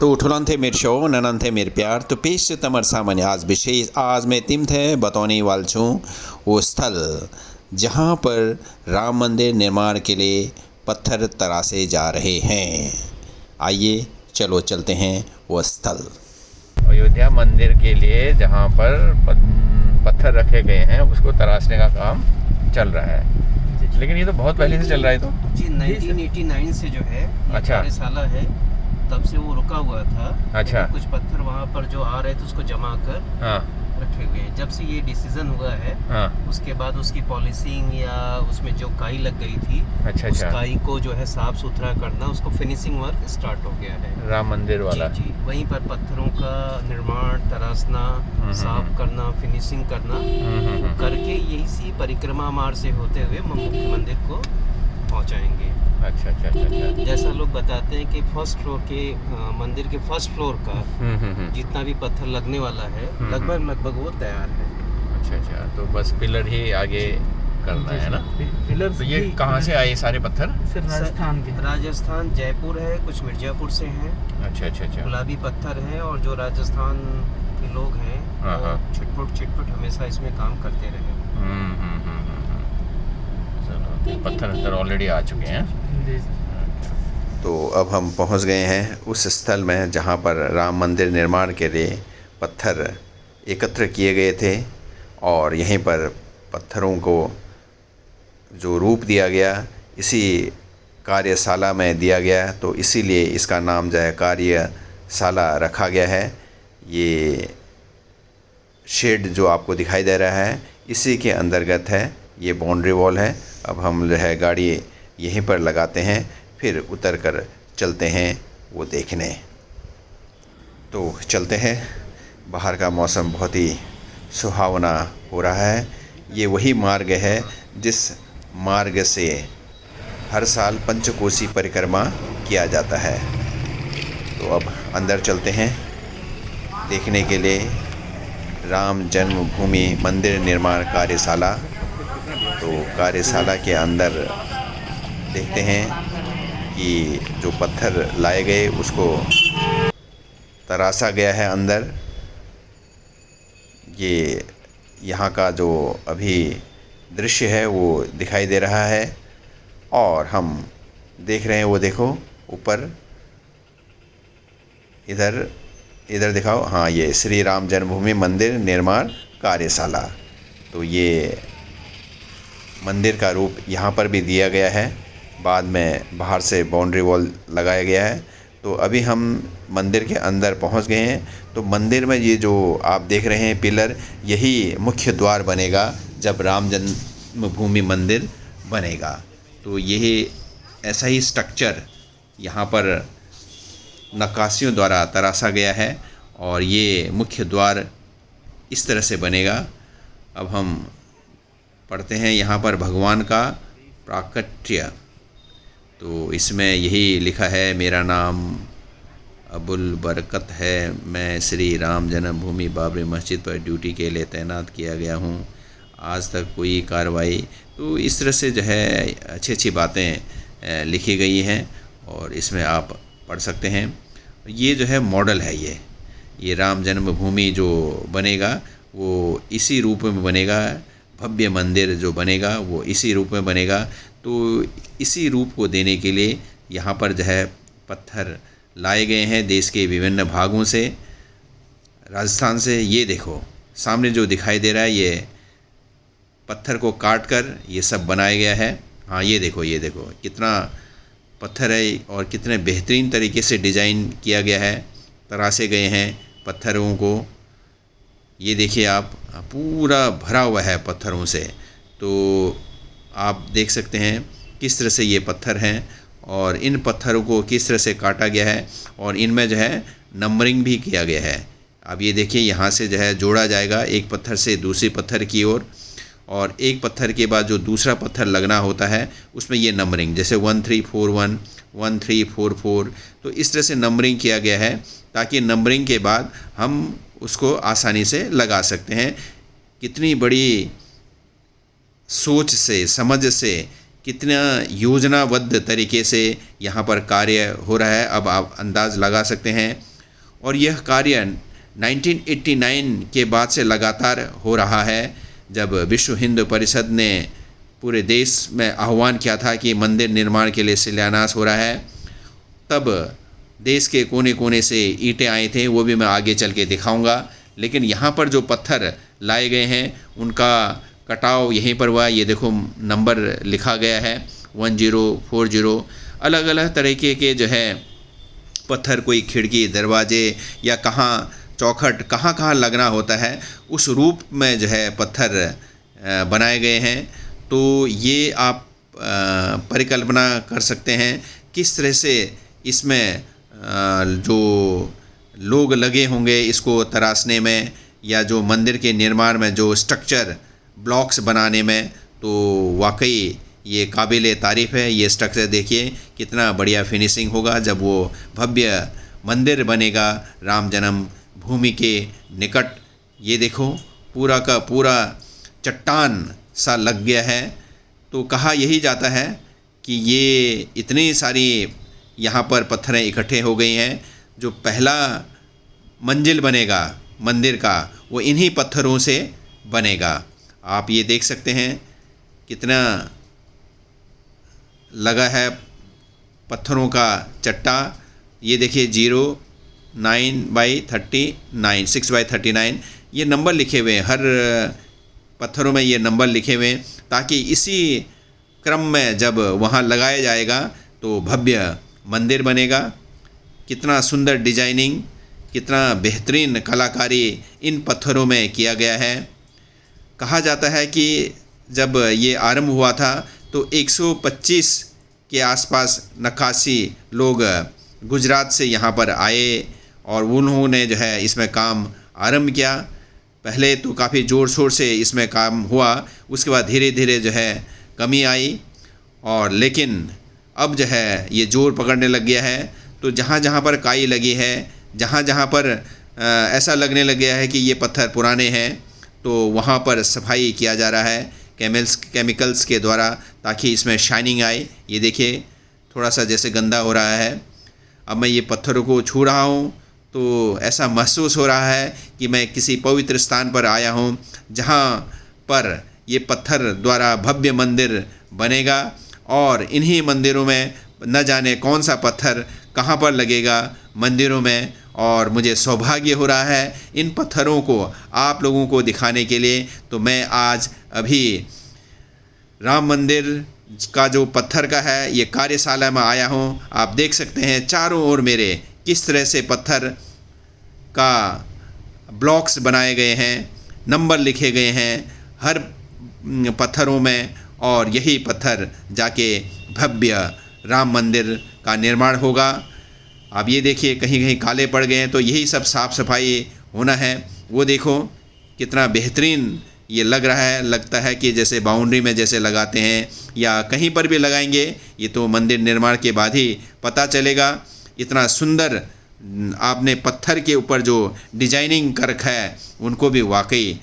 तो उठलन थे मेरे शो ननन थे मेरे प्यार तो पेश तमर सामान्य आज विशेष आज मैं तिम थे बतौने वाल छूँ वो स्थल जहाँ पर राम मंदिर निर्माण के लिए पत्थर तराशे जा रहे हैं। आइए चलो चलते हैं वो स्थल। अयोध्या मंदिर के लिए जहाँ पर पत्थर रखे गए हैं उसको तराशने का काम चल रहा है, लेकिन ये तो बहुत पहले से चल रहा है। तो जी 1989 से जो है अच्छा कार्यशाला है, तब से वो रुका हुआ था। अच्छा कुछ पत्थर वहाँ पर जो आ रहे थे उसको जमा कर हाँ रखे हुए हैं। जब से ये डिसीजन हुआ है हाँ उसके बाद उसकी पॉलिशिंग या उसमें जो काई लग गई थी अच्छा उस अच्छा काई को जो है साफ सुथरा करना, उसको फिनिशिंग वर्क स्टार्ट हो गया है राम मंदिर वाला। जी वहीं पर पत्थरों का निर्माण, तराशना, साफ करना, फिनिशिंग करना करके यही सी परिक्रमा मार्ग से होते हुए मुख्य मंदिर को पहुंचाएंगे। अच्छा अच्छा अच्छा अच्छा जैसा लोग बताते हैं कि फर्स्ट फ्लोर के मंदिर के फर्स्ट फ्लोर का जितना भी पत्थर लगने वाला है लगभग वो तैयार है। अच्छा अच्छा, तो बस पिलर ही आगे करना है ना। पिलर तो ये कहाँ से आए सारे पत्थर? राजस्थान के, राजस्थान जयपुर है, कुछ मिर्जापुर से हैं। अच्छा अच्छा अच्छा गुलाबी पत्थर हैं और जो राजस्थान के लोग हैं वो छिटपुट हमेशा इसमें काम करते रहे। चलो पत्थर ऑलरेडी आ चुके हैं। तो अब हम पहुंच गए हैं उस स्थल में जहां पर राम मंदिर निर्माण के लिए पत्थर एकत्र किए गए थे और यहीं पर पत्थरों को जो रूप दिया गया इसी कार्यशाला में दिया गया, तो इसीलिए इसका नाम जो है कार्यशाला रखा गया है। ये शेड जो आपको दिखाई दे रहा है इसी के अंतर्गत है, ये बाउंड्री वॉल है। अब हम जो है गाड़ी यहीं पर लगाते हैं, फिर उतर कर चलते हैं वो देखने। तो चलते हैं। बाहर का मौसम बहुत ही सुहावना हो रहा है। ये वही मार्ग है जिस मार्ग से हर साल पंचकोसी परिक्रमा किया जाता है। तो अब अंदर चलते हैं देखने के लिए राम जन्मभूमि मंदिर निर्माण कार्यशाला। तो कार्यशाला के अंदर देखते हैं कि जो पत्थर लाए गए उसको तराशा गया है अंदर। ये यहाँ का जो अभी दृश्य है वो दिखाई दे रहा है और हम देख रहे हैं वो देखो ऊपर, इधर दिखाओ। हाँ, ये श्री राम जन्मभूमि मंदिर निर्माण कार्यशाला। तो ये मंदिर का रूप यहाँ पर भी दिया गया है, बाद में बाहर से बाउंड्री वॉल लगाया गया है। तो अभी हम मंदिर के अंदर पहुँच गए हैं। तो मंदिर में ये जो आप देख रहे हैं पिलर, यही मुख्य द्वार बनेगा जब राम जन्मभूमि मंदिर बनेगा। तो यही ऐसा ही स्ट्रक्चर यहाँ पर नक्काशियों द्वारा तराशा गया है और ये मुख्य द्वार इस तरह से बनेगा। अब हम पढ़ते हैं यहाँ पर भगवान का प्राकट्य। तो इसमें यही लिखा है, मेरा नाम अबुल बरकत है, मैं श्री राम जन्मभूमि बाबरी मस्जिद पर ड्यूटी के लिए तैनात किया गया हूँ, आज तक कोई कार्रवाई। तो इस तरह से जो है अच्छी बातें लिखी गई हैं और इसमें आप पढ़ सकते हैं। ये जो है मॉडल है, ये राम जन्मभूमि जो बनेगा वो इसी रूप में बनेगा। भव्य मंदिर जो बनेगा वो इसी रूप में बनेगा। तो इसी रूप को देने के लिए यहाँ पर जो है पत्थर लाए गए हैं देश के विभिन्न भागों से, राजस्थान से। ये देखो सामने जो दिखाई दे रहा है, ये पत्थर को काट कर ये सब बनाया गया है। हाँ, ये देखो कितना पत्थर है और कितने बेहतरीन तरीके से डिज़ाइन किया गया है, तराशे गए हैं पत्थरों को। ये देखिए आप, पूरा भरा हुआ है पत्थरों से। तो आप देख सकते हैं किस तरह से ये पत्थर हैं और इन पत्थरों को किस तरह से काटा गया है और इनमें जो है नंबरिंग भी किया गया है। अब ये देखिए यहाँ से जो है जोड़ा जाएगा एक पत्थर से दूसरी पत्थर की ओर, और एक पत्थर के बाद जो दूसरा पत्थर लगना होता है उसमें ये नंबरिंग, जैसे 1341, 1344। तो इस तरह से नंबरिंग किया गया है ताकि नंबरिंग के बाद हम उसको आसानी से लगा सकते हैं। कितनी बड़ी सोच से, समझ से, कितना योजनाबद्ध तरीके से यहाँ पर कार्य हो रहा है, अब आप अंदाज़ लगा सकते हैं। और यह कार्य 1989 के बाद से लगातार हो रहा है, जब विश्व हिंदू परिषद ने पूरे देश में आह्वान किया था कि मंदिर निर्माण के लिए शिलान्यास हो रहा है। तब देश के कोने कोने से ईंटें आए थे, वो भी मैं आगे चल के दिखाऊंगा। लेकिन यहाँ पर जो पत्थर लाए गए हैं उनका कटाव यहीं पर हुआ। ये देखो नंबर लिखा गया है 1040। अलग अलग तरीके के जो है पत्थर, कोई खिड़की दरवाजे या कहाँ चौखट कहाँ कहाँ लगना होता है उस रूप में जो है पत्थर बनाए गए हैं। तो ये आप परिकल्पना कर सकते हैं किस तरह से इसमें जो लोग लगे होंगे इसको तराशने में, या जो मंदिर के निर्माण में जो स्ट्रक्चर ब्लॉक्स बनाने में। तो वाकई ये काबिल तारीफ़ है। ये स्ट्रक्चर देखिए कितना बढ़िया फिनिशिंग होगा जब वो भव्य मंदिर बनेगा राम जन्म भूमि के निकट। ये देखो पूरा का पूरा चट्टान सा लग गया है। तो कहा यही जाता है कि ये इतनी सारी यहाँ पर पत्थरें इकट्ठे हो गई हैं। जो पहला मंजिल बनेगा मंदिर का वो इन्हीं पत्थरों से बनेगा। आप ये देख सकते हैं कितना लगा है पत्थरों का चट्टा। ये देखिए 09/39, 6/39 ये नंबर लिखे हुए हैं। हर पत्थरों में ये नंबर लिखे हुए हैं ताकि इसी क्रम में जब वहाँ लगाया जाएगा तो भव्य मंदिर बनेगा। कितना सुंदर डिजाइनिंग, कितना बेहतरीन कलाकारी इन पत्थरों में किया गया है। कहा जाता है कि जब ये आरंभ हुआ था तो 125 के आसपास नक्काशी लोग गुजरात से यहाँ पर आए और उन्होंने जो है इसमें काम आरंभ किया। पहले तो काफ़ी ज़ोर शोर से इसमें काम हुआ, उसके बाद धीरे धीरे जो है कमी आई और लेकिन अब जो है ये ज़ोर पकड़ने लग गया है। तो जहाँ जहाँ पर काई लगी है, जहाँ जहाँ पर ऐसा लगने लग गया है कि ये पत्थर पुराने हैं, तो वहाँ पर सफाई किया जा रहा है केमिकल्स के द्वारा ताकि इसमें शाइनिंग आए। ये देखिए थोड़ा सा जैसे गंदा हो रहा है। अब मैं ये पत्थरों को छू रहा हूँ तो ऐसा महसूस हो रहा है कि मैं किसी पवित्र स्थान पर आया हूँ जहाँ पर ये पत्थर द्वारा भव्य मंदिर बनेगा और इन्हीं मंदिरों में न जाने कौन सा पत्थर कहाँ पर लगेगा मंदिरों में। और मुझे सौभाग्य हो रहा है इन पत्थरों को आप लोगों को दिखाने के लिए। तो मैं आज अभी राम मंदिर का जो पत्थर का है ये कार्यशाला में आया हूँ। आप देख सकते हैं चारों ओर मेरे किस तरह से पत्थर का ब्लॉक्स बनाए गए हैं, नंबर लिखे गए हैं हर पत्थरों में, और यही पत्थर जाके भव्य राम मंदिर का निर्माण होगा। आप ये देखिए कहीं कहीं काले पड़ गए हैं तो यही सब साफ़ सफाई होना है। वो देखो कितना बेहतरीन ये लग रहा है, लगता है कि जैसे बाउंड्री में जैसे लगाते हैं या कहीं पर भी लगाएंगे, ये तो मंदिर निर्माण के बाद ही पता चलेगा। इतना सुंदर आपने पत्थर के ऊपर जो डिजाइनिंग कर रखा है उनको भी वाकई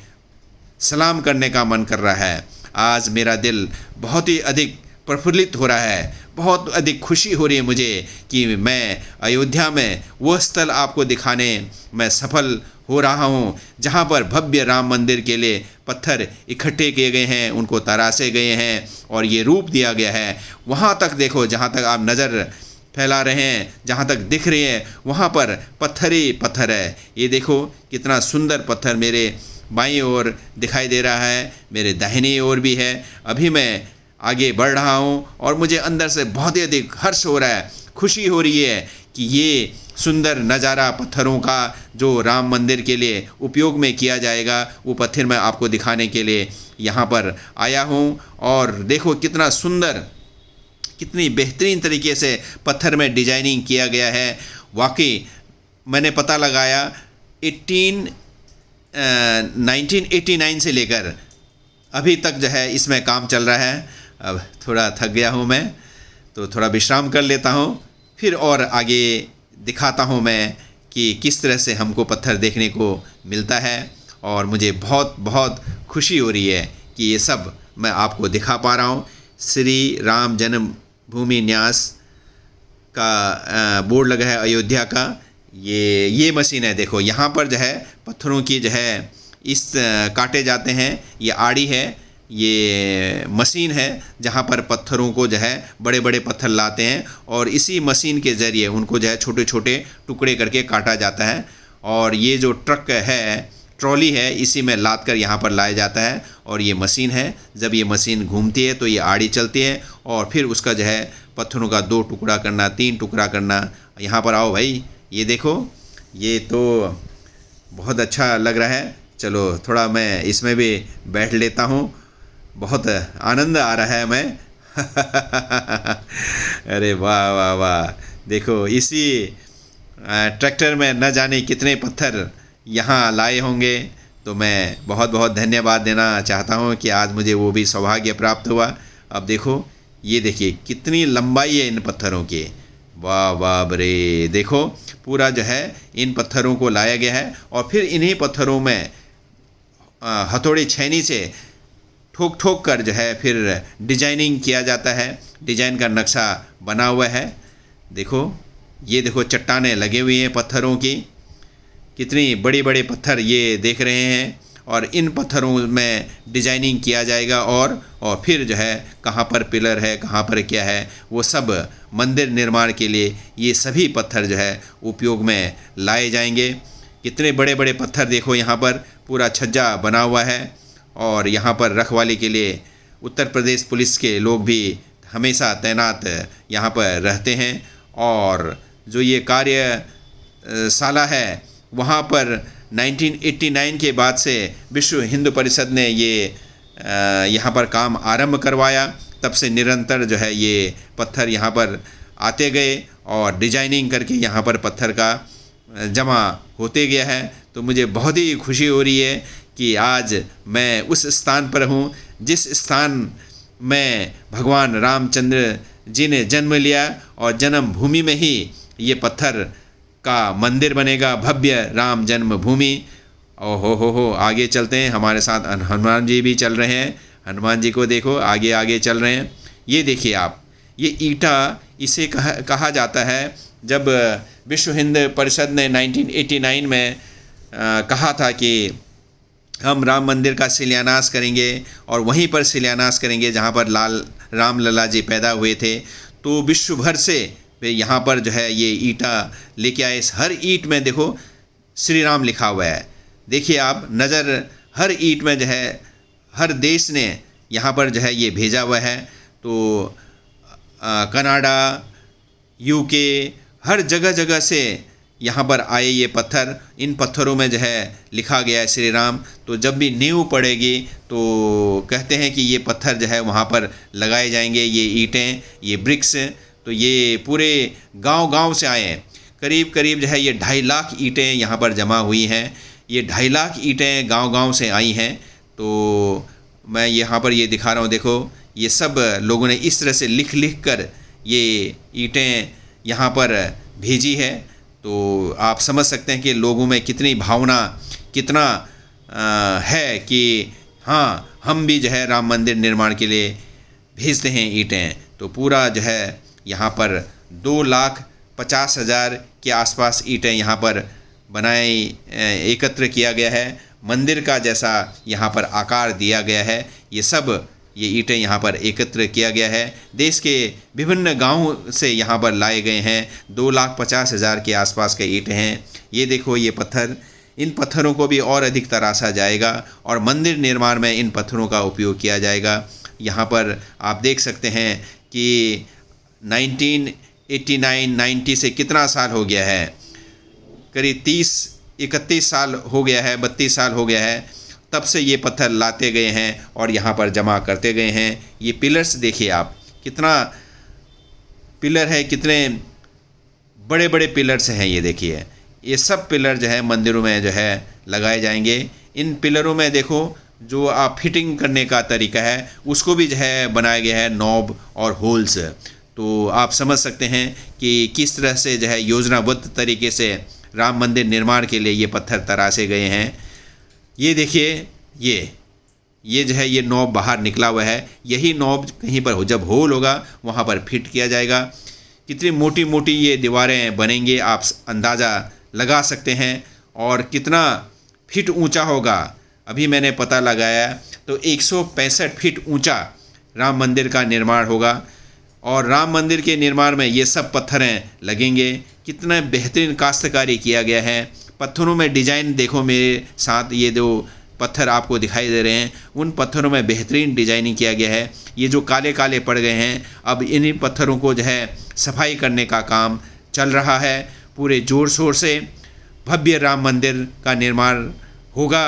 सलाम करने का मन कर रहा है। आज मेरा दिल बहुत ही अधिक प्रफुल्लित हो रहा है, बहुत अधिक खुशी हो रही है मुझे कि मैं अयोध्या में वो स्थल आपको दिखाने में सफल हो रहा हूँ जहाँ पर भव्य राम मंदिर के लिए पत्थर इकट्ठे किए गए हैं, उनको तराशे गए हैं और ये रूप दिया गया है। वहाँ तक देखो, जहाँ तक आप नज़र फैला रहे हैं, जहाँ तक दिख रही है वहाँ पर पत्थर ही पत्थर है। ये देखो कितना सुंदर पत्थर मेरे बाईं ओर दिखाई दे रहा है, मेरे दाहिनी ओर भी है। अभी मैं आगे बढ़ रहा हूँ और मुझे अंदर से बहुत ही अधिक हर्ष हो रहा है, खुशी हो रही है कि ये सुंदर नज़ारा पत्थरों का जो राम मंदिर के लिए उपयोग में किया जाएगा वो पत्थर मैं आपको दिखाने के लिए यहाँ पर आया हूँ। और देखो कितना सुंदर, कितनी बेहतरीन तरीके से पत्थर में डिजाइनिंग किया गया है। वाकई मैंने पता लगाया 1989 से लेकर अभी तक जो है इसमें काम चल रहा है। अब थोड़ा थक गया हूँ मैं, तो थोड़ा विश्राम कर लेता हूँ, फिर और आगे दिखाता हूँ मैं कि किस तरह से हमको पत्थर देखने को मिलता है। और मुझे बहुत बहुत खुशी हो रही है कि ये सब मैं आपको दिखा पा रहा हूँ। श्री राम जन्मभूमि न्यास का बोर्ड लगा है अयोध्या का, ये मशीन है, देखो यहाँ पर जो है पत्थरों की जो है इस काटे जाते हैं। ये आड़ी है, ये मशीन है जहाँ पर पत्थरों को जो है बड़े बड़े पत्थर लाते हैं और इसी मशीन के ज़रिए उनको जो है छोटे छोटे टुकड़े करके काटा जाता है। और ये जो ट्रक है, ट्रॉली है, इसी में लाद कर यहाँ पर लाया जाता है। और ये मशीन है, जब ये मशीन घूमती है तो ये आड़ी चलती है और फिर उसका जो है पत्थरों का 2 टुकड़ा करना, 3 टुकड़ा करना। यहाँ पर आओ भाई, ये देखो, ये तो बहुत अच्छा लग रहा है। चलो थोड़ा मैं इसमें भी बैठ लेता हूँ, बहुत आनंद आ रहा है मैं अरे वाह वाह वाह, देखो इसी ट्रैक्टर में न जाने कितने पत्थर यहाँ लाए होंगे। तो मैं बहुत बहुत धन्यवाद देना चाहता हूँ कि आज मुझे वो भी सौभाग्य प्राप्त हुआ। अब देखो, ये देखिए कितनी लंबाई है इन पत्थरों की, वाह वाह बरे, देखो पूरा जो है इन पत्थरों को लाया गया है और फिर इन्हीं पत्थरों में हथौड़ी छेनी से ठोक ठोक कर जो है फिर डिजाइनिंग किया जाता है। डिजाइन का नक्शा बना हुआ है। देखो, ये देखो चट्टानें लगे हुई हैं पत्थरों की, कितनी बड़ी बड़े पत्थर ये देख रहे हैं और इन पत्थरों में डिजाइनिंग किया जाएगा और फिर जो है कहाँ पर पिलर है, कहाँ पर क्या है, वो सब मंदिर निर्माण के लिए ये सभी पत्थर जो है उपयोग में लाए जाएंगे। कितने बड़े बड़े पत्थर देखो, यहाँ पर पूरा छज्जा बना हुआ है और यहाँ पर रखवाली के लिए उत्तर प्रदेश पुलिस के लोग भी हमेशा तैनात यहाँ पर रहते हैं। और जो ये कार्यशाला है, वहाँ पर 1989 के बाद से विश्व हिंदू परिषद ने ये यहाँ पर काम आरंभ करवाया। तब से निरंतर जो है ये पत्थर यहाँ पर आते गए और डिजाइनिंग करके यहाँ पर पत्थर का जमा होते गया है। तो मुझे बहुत ही खुशी हो रही है कि आज मैं उस स्थान पर हूँ जिस स्थान में भगवान रामचंद्र जी ने जन्म लिया और जन्मभूमि में ही ये पत्थर का मंदिर बनेगा, भव्य राम जन्मभूमि। ओहो हो, आगे चलते हैं, हमारे साथ हनुमान जी भी चल रहे हैं। हनुमान जी को देखो, आगे आगे चल रहे हैं। ये देखिए आप, ये ईटा इसे कहा जाता है। जब विश्व हिंदू परिषद ने 1989 में कहा था कि हम राम मंदिर का शिलान्यास करेंगे और वहीं पर शिलान्यास करेंगे जहाँ पर राम लला जी पैदा हुए थे, तो विश्व भर से वे यहाँ पर जो है ये ईटा लेके आए। इस हर ईंट में देखो श्री राम लिखा हुआ है। देखिए आप, नज़र हर ईंट में जो है हर देश ने यहाँ पर जो है ये भेजा हुआ है। तो कनाडा, यूके, हर जगह जगह से यहाँ पर आए ये पत्थर। इन पत्थरों में जो है लिखा गया है श्री राम। तो जब भी नींव पड़ेगी तो कहते हैं कि ये पत्थर जो है वहाँ पर लगाए जाएंगे, ये ईंटें, ये ब्रिक्स। तो ये पूरे गांव-गांव से आए हैं। करीब करीब जो है ये 2.5 लाख ईंटें यहाँ पर जमा हुई हैं। ये 2.5 लाख ईंटें गांव-गांव से आई हैं। तो मैं यहाँ पर ये दिखा रहा हूँ, देखो ये सब लोगों ने इस तरह से लिख लिख कर ये ईंटें यहाँ पर भेजी है। तो आप समझ सकते हैं कि लोगों में कितनी भावना, कितना है कि हाँ, हम भी जो है राम मंदिर निर्माण के लिए भेजते हैं ईंटें। तो पूरा जो है यहाँ पर 2,50,000 के आसपास ईंटें यहाँ पर एकत्र किया गया है। मंदिर का जैसा यहाँ पर आकार दिया गया है, ये ईंटें यहाँ पर एकत्र किया गया है। देश के विभिन्न गांवों से यहाँ पर लाए गए हैं। 2,50,000 के आसपास के ईंटें हैं। ये देखो ये पत्थर, इन पत्थरों को भी और अधिक तराशा जाएगा और मंदिर निर्माण में इन पत्थरों का उपयोग किया जाएगा। यहाँ पर आप देख सकते हैं कि 1989-90 से कितना साल हो गया है, करीब 30-31 साल हो गया है, 32 साल हो गया है। तब से ये पत्थर लाते गए हैं और यहाँ पर जमा करते गए हैं। ये पिलर्स देखिए आप, कितना पिलर है, कितने बड़े बड़े पिलर्स हैं। ये देखिए, ये सब पिलर जो है मंदिरों में जो है लगाए जाएंगे। इन पिलरों में देखो जो आप फिटिंग करने का तरीका है उसको भी जो है बनाया गया है, नॉब और होल्स। तो आप समझ सकते हैं कि किस तरह से जो है योजनाबद्ध तरीके से राम मंदिर निर्माण के लिए ये पत्थर तराशे गए हैं। ये देखिए, ये जो है ये नॉब बाहर निकला हुआ है। यही नॉब कहीं पर जब होल होगा वहाँ पर फिट किया जाएगा। कितनी मोटी मोटी ये दीवारें बनेंगे आप अंदाज़ा लगा सकते हैं और कितना फीट ऊंचा होगा अभी मैंने पता लगाया तो 165 फीट ऊंचा राम मंदिर का निर्माण होगा। और राम मंदिर के निर्माण में ये सब पत्थरें लगेंगे। कितना बेहतरीन काश्तकारी किया गया है। पत्थरों में डिज़ाइन देखो मेरे साथ, ये जो पत्थर आपको दिखाई दे रहे हैं उन पत्थरों में बेहतरीन डिजाइनिंग किया गया है। ये जो काले काले पड़ गए हैं अब इन्हीं पत्थरों को जो है सफाई करने का काम चल रहा है। पूरे ज़ोर शोर से भव्य राम मंदिर का निर्माण होगा।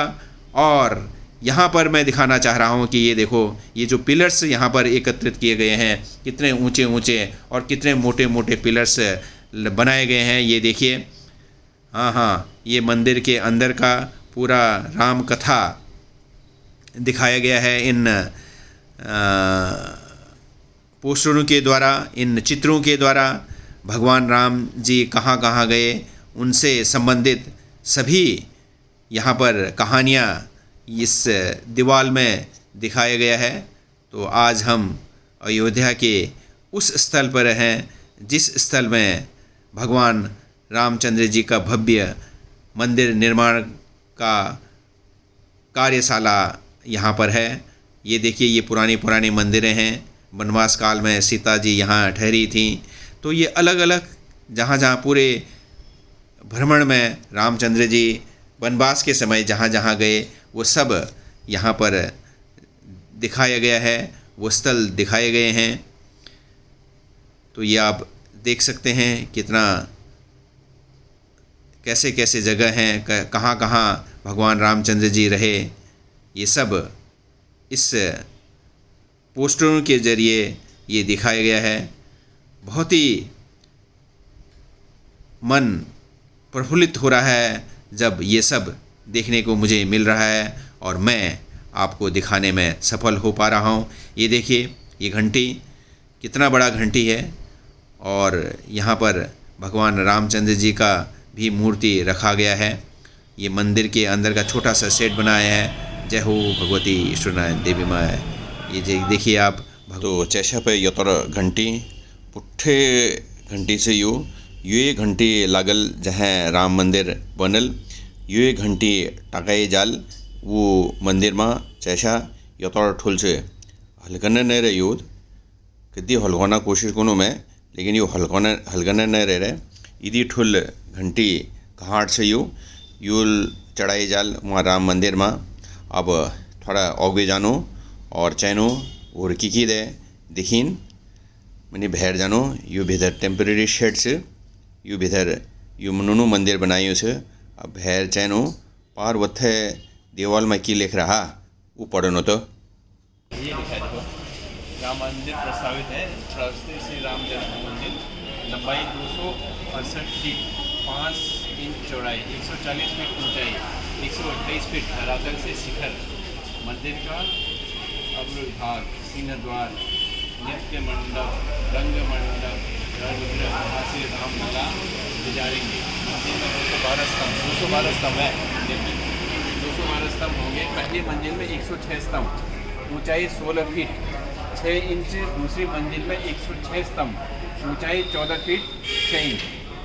और यहाँ पर मैं दिखाना चाह रहा हूँ कि ये देखो, ये जो पिलर्स यहाँ पर एकत्रित किए गए हैं कितने ऊंचे ऊंचे और कितने मोटे मोटे पिलर्स बनाए गए हैं। ये देखिए, हाँ, ये मंदिर के अंदर का पूरा राम कथा दिखाया गया है इन पोस्टरों के द्वारा, इन चित्रों के द्वारा। भगवान राम जी कहाँ कहाँ गए उनसे संबंधित सभी यहाँ पर कहानियाँ इस दीवार में दिखाया गया है। तो आज हम अयोध्या के उस स्थल पर हैं जिस स्थल में भगवान रामचंद्र जी का भव्य मंदिर निर्माण का कार्यशाला यहाँ पर है। ये देखिए, ये पुरानी पुरानी मंदिरें हैं। वनवास काल में सीता जी यहाँ ठहरी थी। तो ये अलग अलग जहाँ जहाँ पूरे भ्रमण में रामचंद्र जी वनवास के समय जहाँ जहाँ गए वो सब यहाँ पर दिखाया गया है, वो स्थल दिखाए गए हैं। तो ये आप देख सकते हैं कितना कैसे कैसे जगह हैं, कहाँ कहाँ भगवान रामचंद्र जी रहे, ये सब इस पोस्टरों के ज़रिए ये दिखाया गया है। बहुत ही मन प्रफुल्लित हो रहा है जब ये सब देखने को मुझे मिल रहा है और मैं आपको दिखाने में सफल हो पा रहा हूँ। ये देखिए, ये घंटी कितना बड़ा घंटी है और यहाँ पर भगवान रामचंद्र जी का भी मूर्ति रखा गया है। ये मंदिर के अंदर का छोटा सा सेट बनाया है। जय हो भगवती ईश्वरनारायण देवी माँ। ये देखिए आप। तो चैशा पे यतर घंटी पुट्ठे घंटी से ये घंटी लागल जहाँ राम मंदिर बनल, ये घंटी टकाई जाल वो मंदिर में चैशा यतर ठुल से हल्कने नहीं रहे यूद कितनी हल्काना कोशिश करूँ मैं, लेकिन ये हल्कने नहीं रह रहे। इदी ठुल घंटी घाट से यूल चढ़ाई जाल वहाँ राम मंदिर में। अब थोड़ा आगे जानो और चैनो और की दे दिखीन मैंने भैर जानो। यू भीतर टेम्परेरी शेड से यू भीतर यू मनोनो मंदिर बनाई से। अब भैर चैनो पार वत्थे दीवाल में की लिख रहा वो पढ़ो तो ये दिखाई देखो, राम मंदिर प्रस्तावित है। प्रस्तावित श्री राम जन्म मंदिर, लंबाई 268 फीट 5 इंच चौड़ाई, 140 फीट ऊंचाई, 128 फीट धरातल से शिखर। मंदिर का अग्रभाग सिंह द्वार, नित्य मंडप, रंग मंडप, गर्भगृह, हास्य रामलला गुजारेंगे। मंदिर में 212 स्तंभ है। 212 स्तंभ होंगे। पहली मंजिल में 106 स्तंभ, ऊंचाई 16 फीट 6 इंच। दूसरी मंजिल में 106 स्तंभ, ऊंचाई 14 फीट 6 इंच।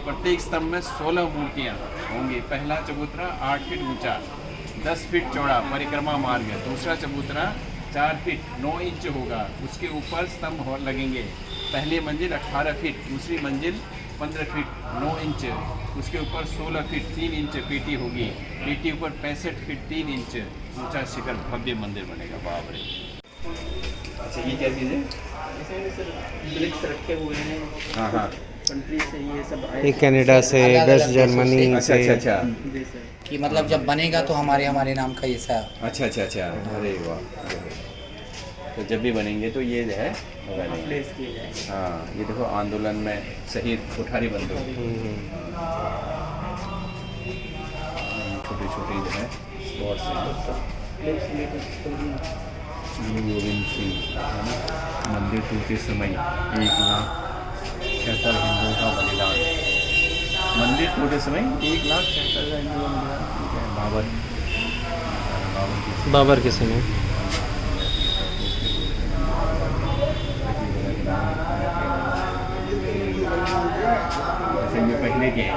प्रत्येक स्तंभ में 16 मूर्तियाँ होंगी। पहला चबूतरा 8 फीट ऊंचा 10 फीट चौड़ा परिक्रमा मार्ग है। दूसरा चबूतरा 4 फीट 9 इंच होगा। उसके ऊपर स्तंभ लगेंगे। पहली मंजिल 18 फीट, दूसरी मंजिल 15 फीट 9 इंच, उसके ऊपर 16 फीट 3 इंच पेटी होगी। पेटी ऊपर 65 फीट 3 इंच ऊंचा शिखर भव्य मंदिर बनेगा। बाप रे। अच्छा, ये क्या चीज़ है? ब्रिक्स रखे हुए हैं। हाँ, कंट्री से ये सब ये कनाडा से, वेस्ट जर्मनी से। अच्छा कि मतलब जब बनेगा तो हमारे नाम का ये सा। अच्छा। अरे वाह। तो जब भी बनेंगे तो ये जो है प्लेस किए जाए। हाँ, ये देखो आंदोलन में शहीद कोठारी बंदूक, छोटे छोटे जो है शॉर्ट्स हैं। गुरु गोविंद सिंह है ना। मंदिर टूटते समय 1,76,000 हिंदुओं का बलिदान। मंदिर टूटे समय 1,76,000 हिंदुओं का बलिदान। बाबर के समय। जैसे ये पहले के हैं।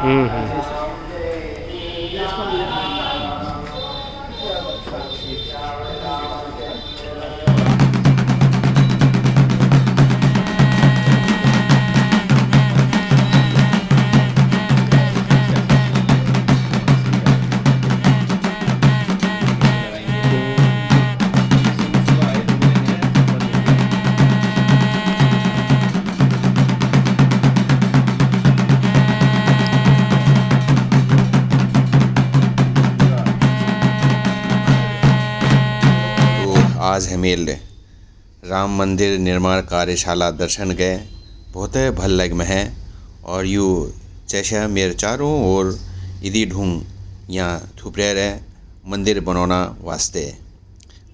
आज हमेल राम मंदिर निर्माण कार्यशाला दर्शन गए बहुत भल लग में है और यू जैसे मेरे चारों ओर इदी ढूंढ यहाँ थुपरे रहे मंदिर बनाना वास्ते।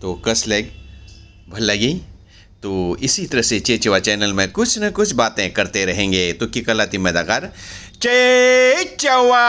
तो कस लग भल लगी। तो इसी तरह से चेचवा चैनल में कुछ न कुछ बातें करते रहेंगे। तो की कलाती मदागार चेचवा